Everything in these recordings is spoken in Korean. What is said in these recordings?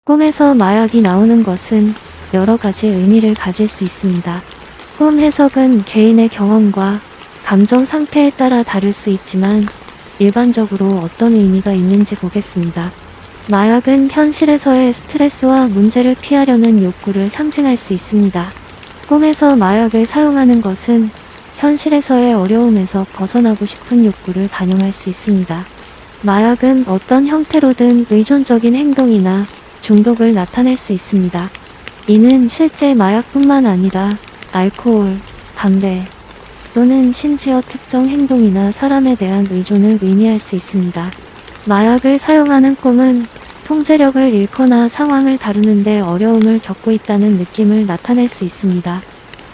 꿈에서 마약이 나오는 것은 여러 가지 의미를 가질 수 있습니다. 꿈 해석은 개인의 경험과 감정 상태에 따라 다를 수 있지만 일반적으로 어떤 의미가 있는지 보겠습니다. 마약은 현실에서의 스트레스와 문제를 피하려는 욕구를 상징할 수 있습니다. 꿈에서 마약을 사용하는 것은 현실에서의 어려움에서 벗어나고 싶은 욕구를 반영할 수 있습니다. 마약은 어떤 형태로든 의존적인 행동이나 중독을 나타낼 수 있습니다. 이는 실제 마약뿐만 아니라 알코올, 담배, 또는 심지어 특정 행동이나 사람에 대한 의존을 의미할 수 있습니다. 마약을 사용하는 꿈은 통제력을 잃거나 상황을 다루는데 어려움을 겪고 있다는 느낌을 나타낼 수 있습니다.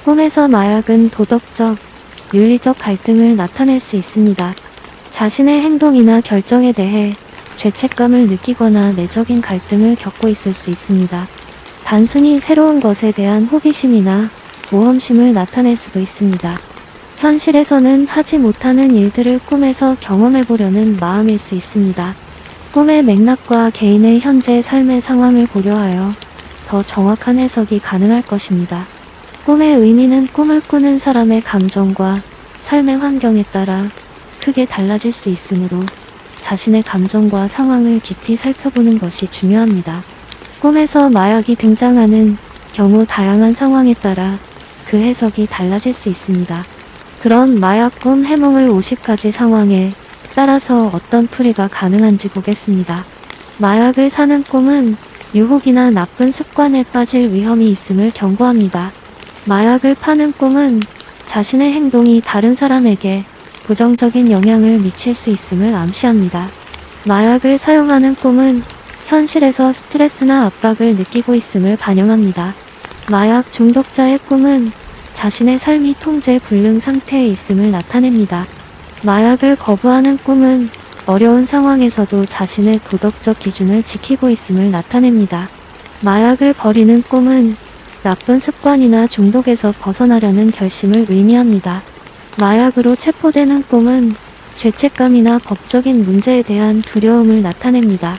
꿈에서 마약은 도덕적, 윤리적 갈등을 나타낼 수 있습니다. 자신의 행동이나 결정에 대해 죄책감을 느끼거나 내적인 갈등을 겪고 있을 수 있습니다. 단순히 새로운 것에 대한 호기심이나 모험심을 나타낼 수도 있습니다. 현실에서는 하지 못하는 일들을 꿈에서 경험해보려는 마음일 수 있습니다. 꿈의 맥락과 개인의 현재 삶의 상황을 고려하여 더 정확한 해석이 가능할 것입니다. 꿈의 의미는 꿈을 꾸는 사람의 감정과 삶의 환경에 따라 크게 달라질 수 있으므로 자신의 감정과 상황을 깊이 살펴보는 것이 중요합니다. 꿈에서 마약이 등장하는 경우 다양한 상황에 따라 그 해석이 달라질 수 있습니다. 그럼 마약 꿈 해몽을 50가지 상황에 따라서 어떤 풀이가 가능한지 보겠습니다. 마약을 사는 꿈은 유혹이나 나쁜 습관에 빠질 위험이 있음을 경고합니다. 마약을 파는 꿈은 자신의 행동이 다른 사람에게 부정적인 영향을 미칠 수 있음을 암시합니다. 마약을 사용하는 꿈은 현실에서 스트레스나 압박을 느끼고 있음을 반영합니다. 마약 중독자의 꿈은 자신의 삶이 통제 불능 상태에 있음을 나타냅니다. 마약을 거부하는 꿈은 어려운 상황에서도 자신의 도덕적 기준을 지키고 있음을 나타냅니다. 마약을 버리는 꿈은 나쁜 습관이나 중독에서 벗어나려는 결심을 의미합니다. 마약으로 체포되는 꿈은 죄책감이나 법적인 문제에 대한 두려움을 나타냅니다.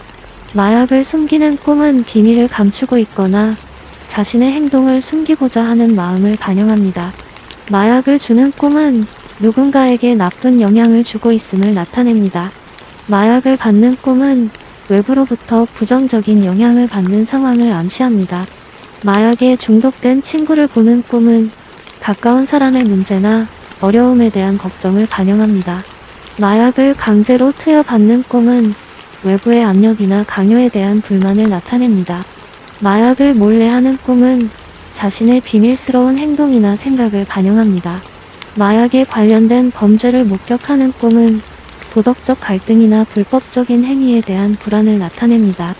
마약을 숨기는 꿈은 비밀을 감추고 있거나 자신의 행동을 숨기고자 하는 마음을 반영합니다. 마약을 주는 꿈은 누군가에게 나쁜 영향을 주고 있음을 나타냅니다. 마약을 받는 꿈은 외부로부터 부정적인 영향을 받는 상황을 암시합니다. 마약에 중독된 친구를 보는 꿈은 가까운 사람의 문제나 어려움에 대한 걱정을 반영합니다. 마약을 강제로 투여받는 꿈은 외부의 압력이나 강요에 대한 불만을 나타냅니다. 마약을 몰래 하는 꿈은 자신의 비밀스러운 행동이나 생각을 반영합니다. 마약에 관련된 범죄를 목격하는 꿈은 도덕적 갈등이나 불법적인 행위에 대한 불안을 나타냅니다.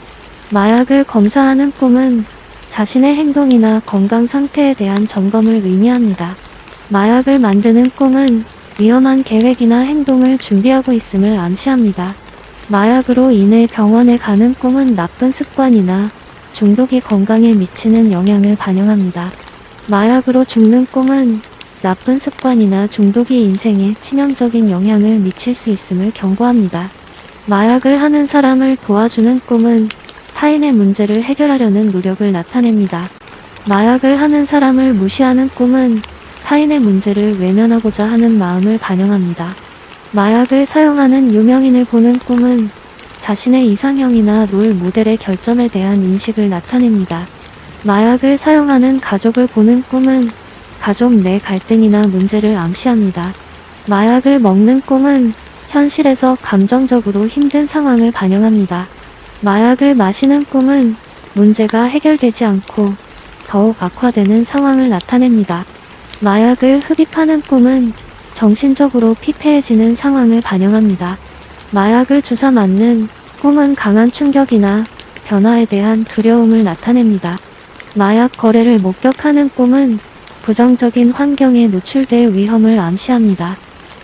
마약을 검사하는 꿈은 자신의 행동이나 건강 상태에 대한 점검을 의미합니다. 마약을 만드는 꿈은 위험한 계획이나 행동을 준비하고 있음을 암시합니다. 마약으로 인해 병원에 가는 꿈은 나쁜 습관이나 중독이 건강에 미치는 영향을 반영합니다. 마약으로 죽는 꿈은 나쁜 습관이나 중독이 인생에 치명적인 영향을 미칠 수 있음을 경고합니다. 마약을 하는 사람을 도와주는 꿈은 타인의 문제를 해결하려는 노력을 나타냅니다. 마약을 하는 사람을 무시하는 꿈은 타인의 문제를 외면하고자 하는 마음을 반영합니다. 마약을 사용하는 유명인을 보는 꿈은 자신의 이상형이나 롤 모델의 결점에 대한 인식을 나타냅니다. 마약을 사용하는 가족을 보는 꿈은 가족 내 갈등이나 문제를 암시합니다. 마약을 먹는 꿈은 현실에서 감정적으로 힘든 상황을 반영합니다. 마약을 마시는 꿈은 문제가 해결되지 않고 더욱 악화되는 상황을 나타냅니다. 마약을 흡입하는 꿈은 정신적으로 피폐해지는 상황을 반영합니다. 마약을 주사 맞는 꿈은 강한 충격이나 변화에 대한 두려움을 나타냅니다. 마약 거래를 목격하는 꿈은 부정적인 환경에 노출될 위험을 암시합니다.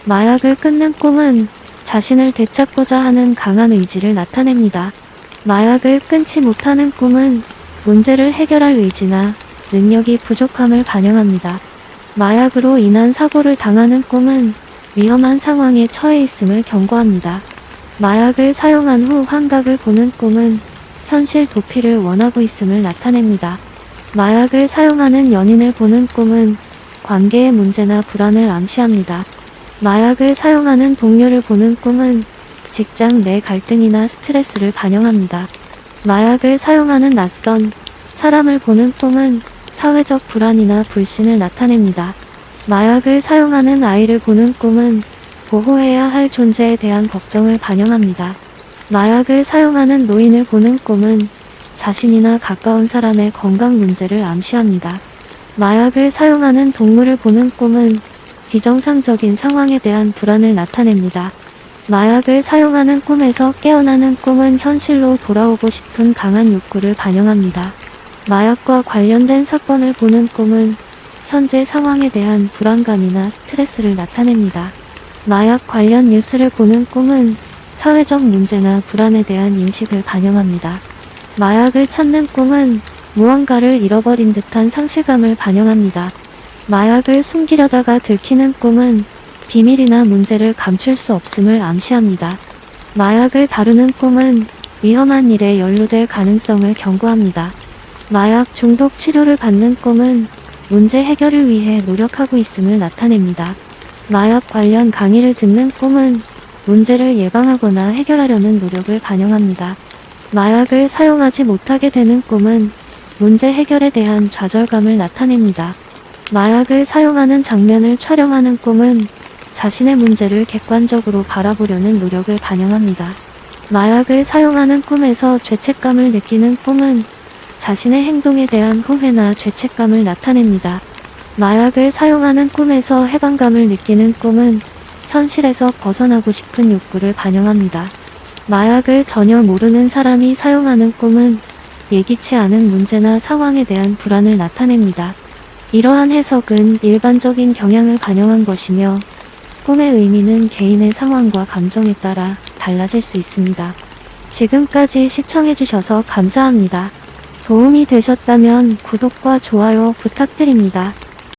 마약을 끊는 꿈은 자신을 되찾고자 하는 강한 의지를 나타냅니다. 마약을 끊지 못하는 꿈은 문제를 해결할 의지나 능력이 부족함을 반영합니다. 마약으로 인한 사고를 당하는 꿈은 위험한 상황에 처해 있음을 경고합니다. 마약을 사용한 후 환각을 보는 꿈은 현실 도피를 원하고 있음을 나타냅니다. 마약을 사용하는 연인을 보는 꿈은 관계의 문제나 불안을 암시합니다. 마약을 사용하는 동료를 보는 꿈은 직장 내 갈등이나 스트레스를 반영합니다. 마약을 사용하는 낯선 사람을 보는 꿈은 사회적 불안이나 불신을 나타냅니다. 마약을 사용하는 아이를 보는 꿈은 보호해야 할 존재에 대한 걱정을 반영합니다. 마약을 사용하는 노인을 보는 꿈은 자신이나 가까운 사람의 건강 문제를 암시합니다. 마약을 사용하는 동물을 보는 꿈은 비정상적인 상황에 대한 불안을 나타냅니다. 마약을 사용하는 꿈에서 깨어나는 꿈은 현실로 돌아오고 싶은 강한 욕구를 반영합니다. 마약과 관련된 사건을 보는 꿈은 현재 상황에 대한 불안감이나 스트레스를 나타냅니다. 마약 관련 뉴스를 보는 꿈은 사회적 문제나 불안에 대한 인식을 반영합니다. 마약을 찾는 꿈은 무언가를 잃어버린 듯한 상실감을 반영합니다. 마약을 숨기려다가 들키는 꿈은 비밀이나 문제를 감출 수 없음을 암시합니다. 마약을 다루는 꿈은 위험한 일에 연루될 가능성을 경고합니다. 마약 중독 치료를 받는 꿈은 문제 해결을 위해 노력하고 있음을 나타냅니다. 마약 관련 강의를 듣는 꿈은 문제를 예방하거나 해결하려는 노력을 반영합니다. 마약을 사용하지 못하게 되는 꿈은 문제 해결에 대한 좌절감을 나타냅니다. 마약을 사용하는 장면을 촬영하는 꿈은 자신의 문제를 객관적으로 바라보려는 노력을 반영합니다. 마약을 사용하는 꿈에서 죄책감을 느끼는 꿈은 자신의 행동에 대한 후회나 죄책감을 나타냅니다. 마약을 사용하는 꿈에서 해방감을 느끼는 꿈은 현실에서 벗어나고 싶은 욕구를 반영합니다. 마약을 전혀 모르는 사람이 사용하는 꿈은 예기치 않은 문제나 상황에 대한 불안을 나타냅니다. 이러한 해석은 일반적인 경향을 반영한 것이며 꿈의 의미는 개인의 상황과 감정에 따라 달라질 수 있습니다. 지금까지 시청해주셔서 감사합니다. 도움이 되셨다면 구독과 좋아요 부탁드립니다.